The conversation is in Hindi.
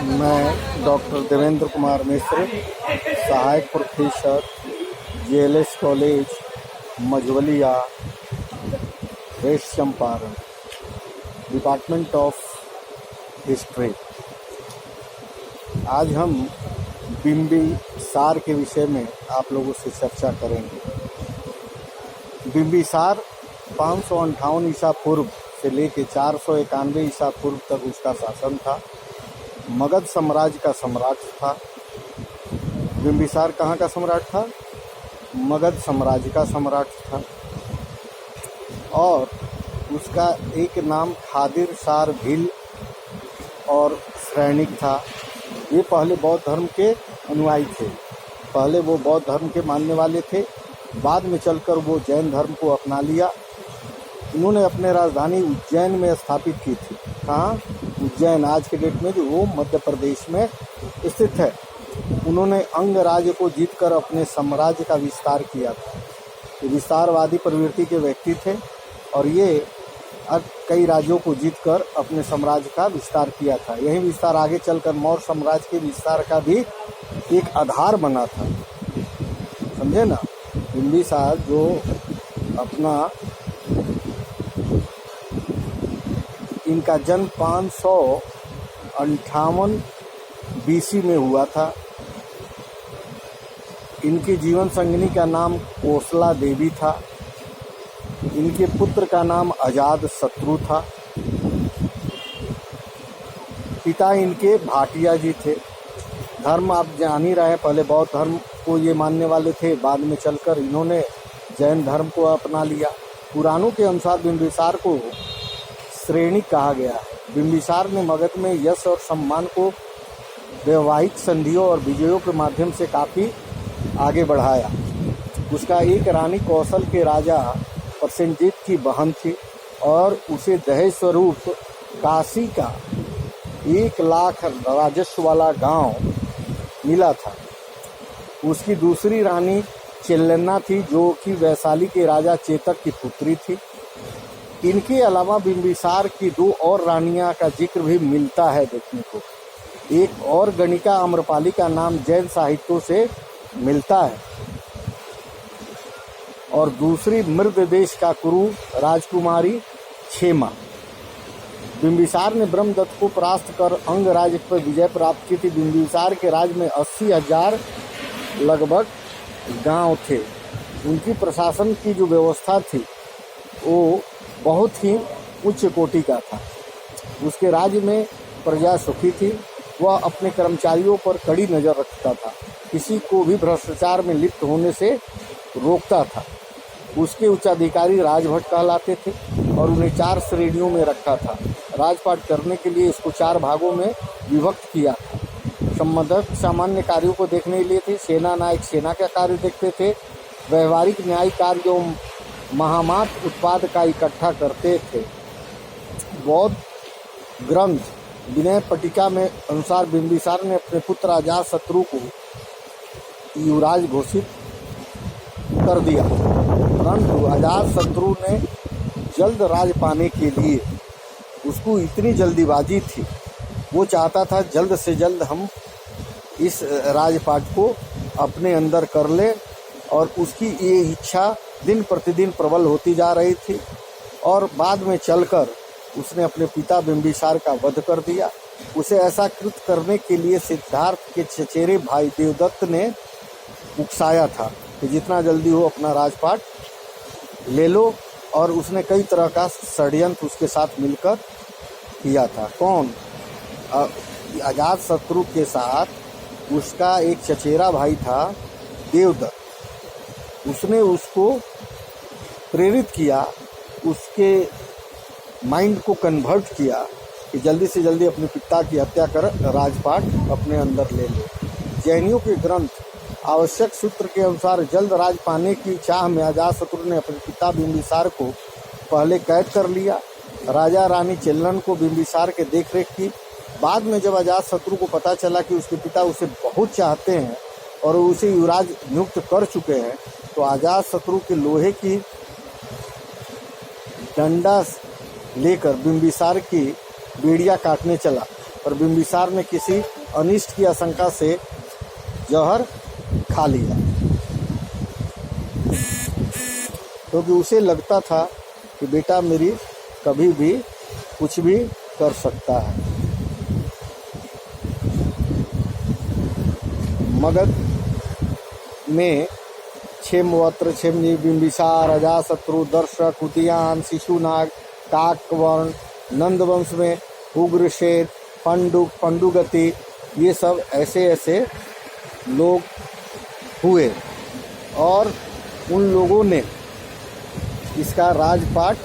मैं डॉक्टर देवेंद्र कुमार मिश्र, सहायक professor JLS college Majhaulia, west Champaran, department of history. आज हम बिंबिसार के विषय में आप लोगों से चर्चा करेंगे। बिंबिसार 558 ईसा पूर्व से लेकर 491 ईसा पूर्व तक उसका शासन था। मगध साम्राज्य का सम्राट था। बिंबिसार कहाँ का सम्राट था? मगध साम्राज्य का सम्राट था। और उसका एक नाम खादिर सार भील और सैनिक था। ये पहले बौद्ध धर्म के अनुयायी थे। पहले वो बौद्ध धर्म के मानने वाले थे, बाद में चलकर वो जैन धर्म को अपना लिया। इन्होंने अपने राजधानी उज्जैन में स्थापित की थी। कहाँ? उज्जैन, आज के डेट में जो वो मध्य प्रदेश में स्थित है। उन्होंने अंग राज्य को जीतकर अपने साम्राज्य का विस्तार किया था। ये विस्तारवादी प्रवृत्ति के व्यक्ति थे और ये कई राज्यों को जीतकर अपने साम्राज्य का विस्तार किया था। यही विस्तार आगे चलकर मौर्य साम्राज्य के विस्तार का भी एक आधार बना था। समझे ना? बिंबिसार जो अपना इनका जन्म 558 बीसी में हुआ था। इनकी जीवन संगिनी का नाम कोसला देवी था। इनके पुत्र का नाम अजात शत्रु था। पिता इनके भाटिया जी थे। धर्म आप जान ही रहे हैं, पहले बौद्ध धर्म को ये मानने वाले थे, बाद में चलकर इन्होंने जैन धर्म को अपना लिया। पुराणों के अनुसार बिंबिसार को श्रेणिक कहा गया है। बिंबिसार ने मगध में यश और सम्मान को वैवाहिक संधियों और विजयों के माध्यम से काफ़ी आगे बढ़ाया। उसका एक रानी कौशल के राजा प्रसेनजीत की बहन थी और उसे दहेज स्वरूप काशी का 1 लाख राजस्व वाला गांव मिला था। उसकी दूसरी रानी चिल्लन्ना थी, जो कि वैशाली के राजा चेतक की पुत्री थी। इनके अलावा बिंबिसार की 2 और रानियां का जिक्र भी मिलता है देखने को। एक और गणिका आम्रपाली का नाम जैन साहित्यों से मिलता है और दूसरी मृद देश का कुरु राजकुमारी क्षेमा। बिंबिसार ने ब्रह्मदत्त को परास्त कर अंग राज्य पर विजय प्राप्त की थी। बिंबिसार के राज्य में 80,000 लगभग गांव थे। उनकी प्रशासन की जो व्यवस्था थी वो बहुत ही उच्च कोटि का था। उसके राज्य में प्रजा सुखी थी। वह अपने कर्मचारियों पर कड़ी नज़र रखता था, किसी को भी भ्रष्टाचार में लिप्त होने से रोकता था। उसके उच्चाधिकारी राजभट कहलाते थे और उन्हें 4 श्रेणियों में रखा था। राजपाट करने के लिए इसको 4 भागों में विभक्त किया था। संबंधक सामान्य कार्यों को देखने के लिए थे। सेना नायक सेना का कार्य देखते थे। व्यवहारिक न्यायिक कार्य जो महामात उत्पाद का इकट्ठा करते थे। बौद्ध ग्रंथ विनय पटिका में अनुसार बिंबिसार ने अपने पुत्र अजात शत्रु को युवराज घोषित कर दिया, परंतु अजात शत्रु ने जल्द राज पाने के लिए उसको इतनी जल्दीबाजी थी। वो चाहता था जल्द से जल्द हम इस राजपाट को अपने अंदर कर ले और उसकी ये इच्छा दिन प्रतिदिन प्रबल होती जा रही थी। और बाद में चलकर उसने अपने पिता बिंबिसार का वध कर दिया। उसे ऐसा कृत करने के लिए सिद्धार्थ के चचेरे भाई देवदत्त ने उकसाया था कि जितना जल्दी हो अपना राजपाट ले लो। और उसने कई तरह का षड्यंत्र उसके साथ मिलकर किया था। कौन? अजात शत्रु के साथ उसका एक चचेरा भाई था देवदत्त। उसने उसको प्रेरित किया, उसके माइंड को कन्वर्ट किया कि जल्दी से जल्दी अपने पिता की हत्या कर राजपाट अपने अंदर ले ले। जैनियों के ग्रंथ आवश्यक सूत्र के अनुसार जल्द राज पाने की चाह में अजात शत्रु ने अपने पिता बिंबिसार को पहले कैद कर लिया। राजा रानी चिल्लन को बिंबिसार के देखरेख की। बाद में जब अजात शत्रु को पता चला कि उसके पिता उसे बहुत चाहते हैं और उसे युवराज नियुक्त कर चुके हैं, तो अजात शत्रु के लोहे की डंडा लेकर बिंबिसार की बेड़ियाँ काटने चला। पर बिंबिसार ने किसी अनिष्ट की आशंका से जहर खा लिया, क्योंकि उसे लगता था कि बेटा मेरी कभी भी कुछ भी कर सकता है। मगध में क्षेमवत्र, क्षेमनी, बिंबिसार, अजाशत्रु, दर्शक, उदयान, शिशुनाग, काकवर्ण, नंदवंश में उग्रसेन, पंडुगति, ये सब ऐसे ऐसे लोग हुए और उन लोगों ने इसका राजपाट